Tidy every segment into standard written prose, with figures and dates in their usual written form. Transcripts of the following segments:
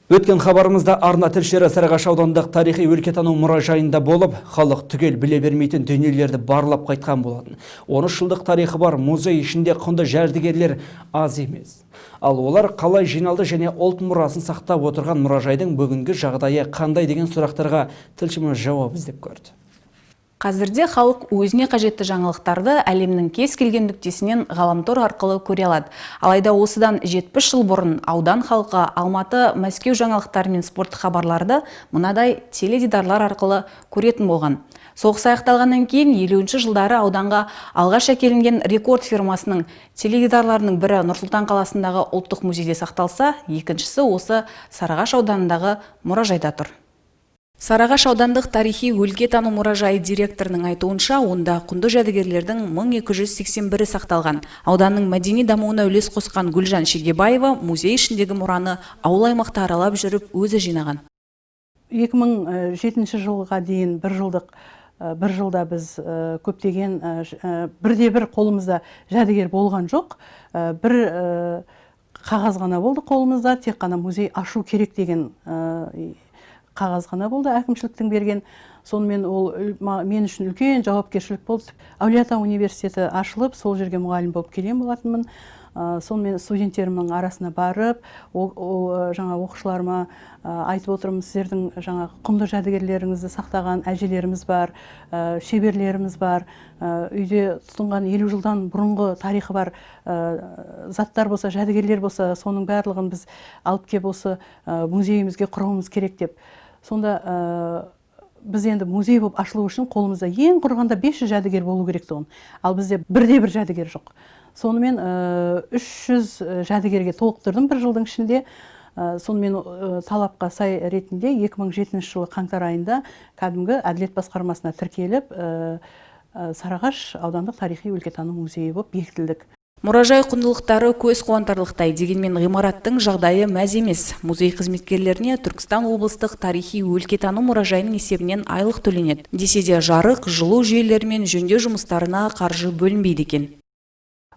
Өткен хабарымызда арна тілшері Сарыағаш аудандық тарихи өлкетану мұражайында болып, халық түгел біле бермейтін дүниелерді барлап қайтқан болатын. 13 жылдық тарихы бар музей ішінде құнды жәдігерлер аз емес. Ал олар қалай жиналды және ұлт мұрасын сақтап отырған мұражайдың бүгінгі жағдайы қандай деген сұрақтарға тілшіміз жауап іздеп көрді. Қазірде халық өзіне қажетті жаңалықтарды әлемнің кез келген нүктесінен ғаламтор арқылы көре алады. Алайда осыдан 70 жыл бұрын аудан халқы Алматы, Мәскеу жаңалықтары мен спорт хабарларды мынадай теледидарлар арқылы көретін болған. Соғыс аяқталғаннан кейін 50-ші жылдары ауданға алғаш әкелінген рекорд фирмасының теледидарларының бірі Нұр-Сұлтан қаласындағы ұлттық музейде сақталса, екіншісі осы Сарыағаш ауданындағы мұражайда тұр. Сарыағаш аудандық тарихи өлкетану мұражайы директорының айтуынша, онда құнды жәдігерлердің 1281-і сақталған. Ауданның мәдени дамуына үлес қосқан Гүлжан Шегебаева музей ішіндегі мұраны ауыл аймақты аралап жүріп өзі жинаған. 2007 жылға дейін бір жылда біз көптеген бірде-бір қолымызда жәдігер болған жоқ. Бір қағаз ғана болды қолымызда, тек қана музей ашу керек деген қағаз ғана болды, әкімшіліктің берген. Сонымен ол мен үшін үлкен жауапкершілік болды. Әулие-ата университеті ашылып, сол жерге мұғалім болып келген болатынмын. Сонымен студенттерімнің арасына барып, жаңа оқушыларыма айтып отырмын, сіздердің жаңа құнды жәдігерлеріңізді сақтаған әжелеріміз бар, шеберлеріміз бар, үйде тұтынған 50 жылдан бұрынғы тарихы бар заттар болса, жәдігерлер болса, соның барлығын біз алып кеп осы музейімізге құруымыз керек деп. Сонда біз енді музей болып ашылу үшін қолымызда ең құрғанда 500 жәдігер болу керек тұғын. Ал бізде бірде-бір жәдігер жоқ. Сонымен 300 жәдігерге толықтырдым бір жылдың ішінде. Сонымен талапқа сай ретінде 2007 жылы қаңтар айында кәдімгі әділет басқармасына тіркеліп, Сарыағаш аудандық тарихи өлкетану музейі болып бекітілдік. Мұражай құндылықтары көз қуантарлықтай, дегенмен ғимараттың жағдайы мәз емес. Музей қызметкерлеріне Түркістан облыстық тарихи өлкетану мұражайының есебінен айлық төленеді. Десе де жарық, жылу жүйелері мен жөндеу жұмыстарына қаржы бөлінбейді екен.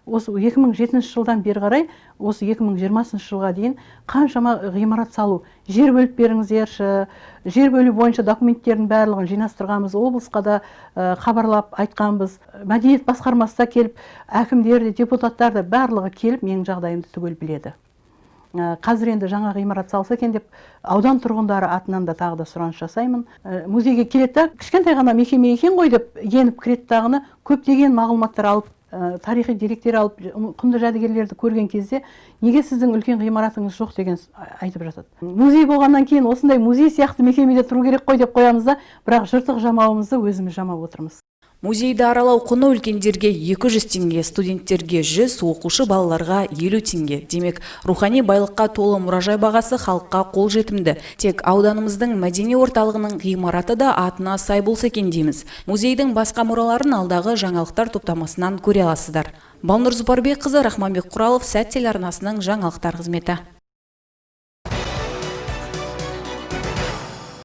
Осы 2007 жылдан бері қарай, осы 2020 жылға дейін қаншама ғимарат салу, жер бөліп беріңіздерші, жер бөлу бойынша документтердің барлығын жинастырғанбыз, облысқа да хабарлап айтқанбыз, мәдениет басқармасы да келіп, әкімдер де, депутаттар да барлығы келіп, менің жағдайымды түгел біледі. Қазір енді жаңа ғимарат салса екен деп, аудан тұрғындары атынан да тағы да сұраныс жасаймын. Музейге келеді, кішкентай ғана мекеме екен ғой деп, еніп кіреді дағыны, көптеген мағлұматтар алып, тарихи деректер алып, құнды жәдігерлерді көрген кезде, неге сіздің үлкен ғимаратыңыз жоқ деген айтып жатады. Музей болғаннан кейін осындай музей сияқты мекемеде тұру керек қой деп қоямыз да, бірақ жыртық жамауымызды өзіміз жамап отырмыз. Музейді аралау құны үлкендерге 200 теңге, студенттерге 100, оқушы балаларға 50 теңге. Демек, рухани байлыққа толы мұражай бағасы халыққа қол жетімді. Тек ауданымыздың мәдени орталығының ғимараты да атына сай болса екен дейміз. Музейдің басқа мұраларын алдағы жаңалықтар топтамасынан көре аласыздар. Балнұр Зұпарбекқызы, Рахманбек Құралов, Сәт телеарнасының жаңалықтар қызметі.